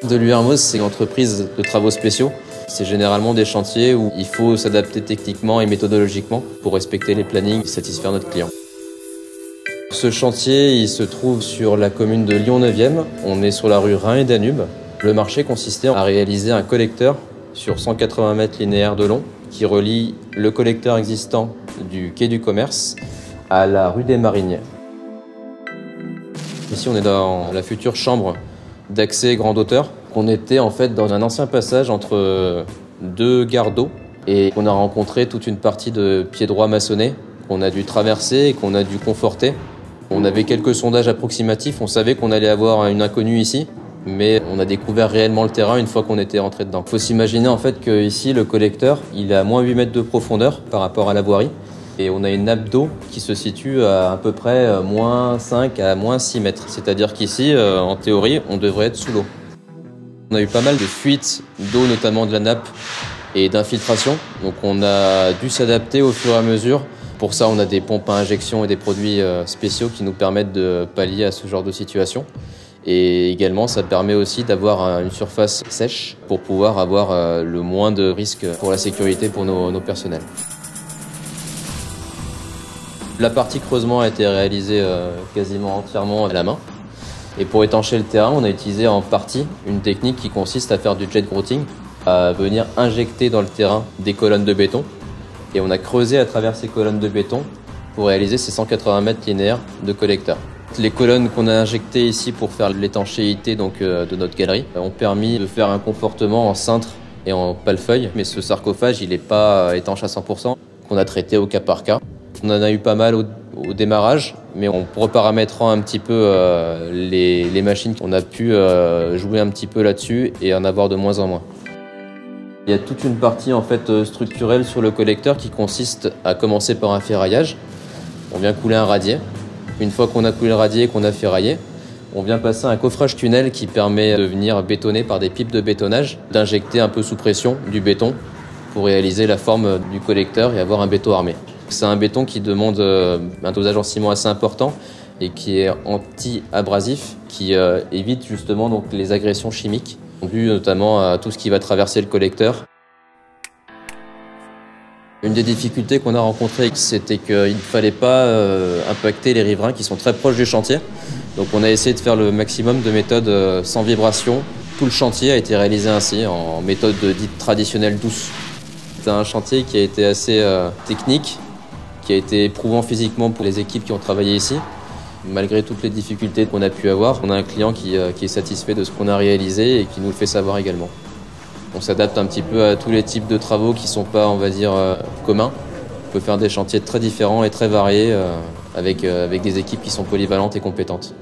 Deluhermoz, c'est une entreprise de travaux spéciaux. C'est généralement des chantiers où il faut s'adapter techniquement et méthodologiquement pour respecter les plannings et satisfaire notre client. Ce chantier, il se trouve sur la commune de Lyon 9e. On est sur la rue Rhin et Danube. Le marché consistait à réaliser un collecteur sur 180 mètres linéaires de long qui relie le collecteur existant du quai du Commerce à la rue des Marinières. Ici, on est dans la future chambre d'accès grande hauteur. On était en fait dans un ancien passage entre deux gares d'eau et on a rencontré toute une partie de pieds droits maçonnés qu'on a dû traverser et qu'on a dû conforter. On avait quelques sondages approximatifs, on savait qu'on allait avoir une inconnue ici, mais on a découvert réellement le terrain une fois qu'on était rentré dedans. Il faut s'imaginer en fait que ici le collecteur, il est à moins 8 mètres de profondeur par rapport à la voirie. Et on a une nappe d'eau qui se situe à peu près moins 5 à moins 6 mètres. C'est-à-dire qu'ici, en théorie, on devrait être sous l'eau. On a eu pas mal de fuites d'eau, notamment de la nappe et d'infiltration. Donc on a dû s'adapter au fur et à mesure. Pour ça, on a des pompes à injection et des produits spéciaux qui nous permettent de pallier à ce genre de situation. Et également, ça permet aussi d'avoir une surface sèche pour pouvoir avoir le moins de risques pour la sécurité pour nos personnels. La partie creusement a été réalisée quasiment entièrement à la main. Et pour étancher le terrain, on a utilisé en partie une technique qui consiste à faire du jet grouting, à venir injecter dans le terrain des colonnes de béton. Et on a creusé à travers ces colonnes de béton pour réaliser ces 180 mètres linéaires de collecteur. Les colonnes qu'on a injectées ici pour faire l'étanchéité de notre galerie ont permis de faire un confortement en cintre et en pale-feuille. Mais ce sarcophage, il n'est pas étanche à 100%, qu'on a traité au cas par cas. On en a eu pas mal au démarrage, mais en reparamétrant un petit peu les machines, on a pu jouer un petit peu là-dessus et en avoir de moins en moins. Il y a toute une partie en fait structurelle sur le collecteur qui consiste à commencer par un ferraillage. On vient couler un radier. Une fois qu'on a coulé le radier et qu'on a ferraillé, on vient passer un coffrage tunnel qui permet de venir bétonner par des pipes de bétonnage, d'injecter un peu sous pression du béton pour réaliser la forme du collecteur et avoir un béton armé. C'est un béton qui demande un dosage en ciment assez important et qui est anti-abrasif, qui évite justement donc les agressions chimiques, dues notamment à tout ce qui va traverser le collecteur. Une des difficultés qu'on a rencontrées, c'était qu'il ne fallait pas impacter les riverains qui sont très proches du chantier. Donc on a essayé de faire le maximum de méthodes sans vibration. Tout le chantier a été réalisé ainsi, en méthode dite traditionnelle douce. C'est un chantier qui a été assez technique, qui a été éprouvant physiquement pour les équipes qui ont travaillé ici. Malgré toutes les difficultés qu'on a pu avoir, on a un client qui est satisfait de ce qu'on a réalisé et qui nous le fait savoir également. On s'adapte un petit peu à tous les types de travaux qui ne sont pas, on va dire, communs. On peut faire des chantiers très différents et très variés avec des équipes qui sont polyvalentes et compétentes.